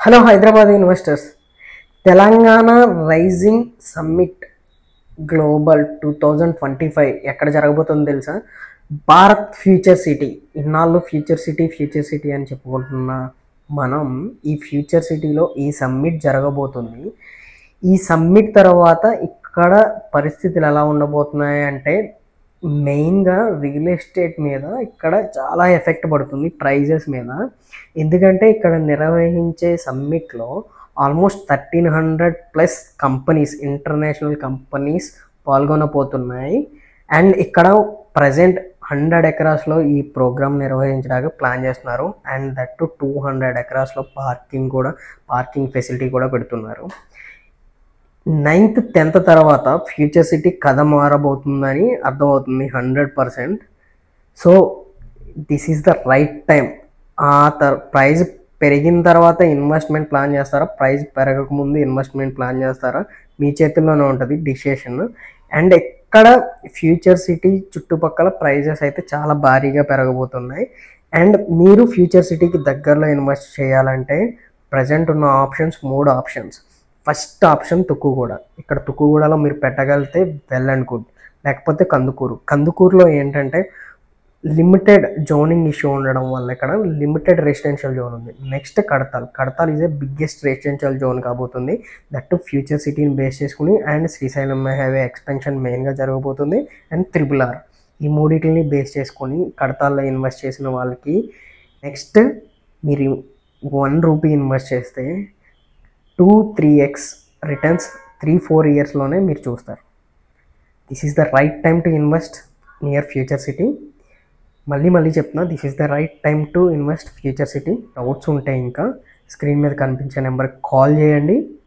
Hello Hyderabad investors. Telangana rising summit global 2025 ఎక్కడ జరగబోతుందో తెలుసా? Bharat future city. ఇన్నాళ్ళు ఫ్యూచర్ సిటీ అని చెప్పుకుంటున్న మనం ఈ ఫ్యూచర్ సిటీలో ఈ సమ్మిట్ జరగబోతుంది. ఈ సమ్మిట్ తర్వాత ఇక్కడ పరిస్థితులు ఎలా ఉండబోతున్నాయి అంటే, మెయిన్గా రియల్ ఎస్టేట్ మీద ఇక్కడ చాలా ఎఫెక్ట్ పడుతుంది, ప్రైజెస్ మీద. ఎందుకంటే ఇక్కడ నిర్వహించే సమ్మిట్లో ఆల్మోస్ట్ 1300+ కంపెనీస్, ఇంటర్నేషనల్ కంపెనీస్ పాల్గొనబోతున్నాయి. అండ్ ఇక్కడ ప్రజెంట్ 100 ఎకరాస్లో ఈ ప్రోగ్రామ్ నిర్వహించడానికి ప్లాన్ చేస్తున్నారు. అండ్ దట్ టు 200 ఎకరాస్లో పార్కింగ్ ఫెసిలిటీ కూడా పెడుతున్నారు. 9th 10th తర్వాత ఫ్యూచర్ సిటీ కథ మారబోతుందని అర్థమవుతుంది 100%. So this is the right time. Price పెరిగిన తర్వాత ఇన్వెస్ట్మెంట్ ప్లాన్ చేస్తారా, ప్రైజ్ పెరగకముందు ఇన్వెస్ట్మెంట్ ప్లాన్ చేస్తారా, మీ చేతుల్లోనే ఉంటుంది డిసిషన్. అండ్ ఎక్కడ ఫ్యూచర్ సిటీ చుట్టుపక్కల ప్రైజెస్ అయితే చాలా భారీగా పెరగబోతున్నాయి. అండ్ మీరు ఫ్యూచర్ సిటీకి దగ్గరలో ఇన్వెస్ట్ చేయాలంటే ప్రజెంట్ ఉన్న options 3 options. First option Tukkuguda. ఇక్కడ తుక్కుగూడలో మీరు పెట్టగలిగితే వెల్ అండ్ గుడ్. లేకపోతే కందుకూరులో ఏంటంటే లిమిటెడ్ జోనింగ్ ఇష్యూ ఉండడం వల్ల ఇక్కడ లిమిటెడ్ రెసిడెన్షియల్ జోన్ ఉంది. Next Kadthal is a biggest residential zone కాబోతుంది. దట్ ఫ్యూచర్ సిటీని బేస్ చేసుకుని. అండ్ శ్రీశైలం హైవే ఎక్స్పెన్షన్ మెయిన్గా జరగబోతుంది. అండ్ RRR, ఈ మూడింటిని బేస్ చేసుకొని కడతాల్లో ఇన్వెస్ట్ చేసిన వాళ్ళకి నెక్స్ట్ మీరు 1 రూపీ ఇన్వెస్ట్ చేస్తే 2-3x రిటర్న్స్ 3-4 ఇయర్స్లోనే మీరు చూస్తారు. This is the right time to invest near future city. మళ్ళీ చెప్తున్నా, this is the right time to invest future city. Doubts ఉంటే ఇంకా స్క్రీన్ మీద కనిపించే నెంబర్కి కాల్ చేయండి.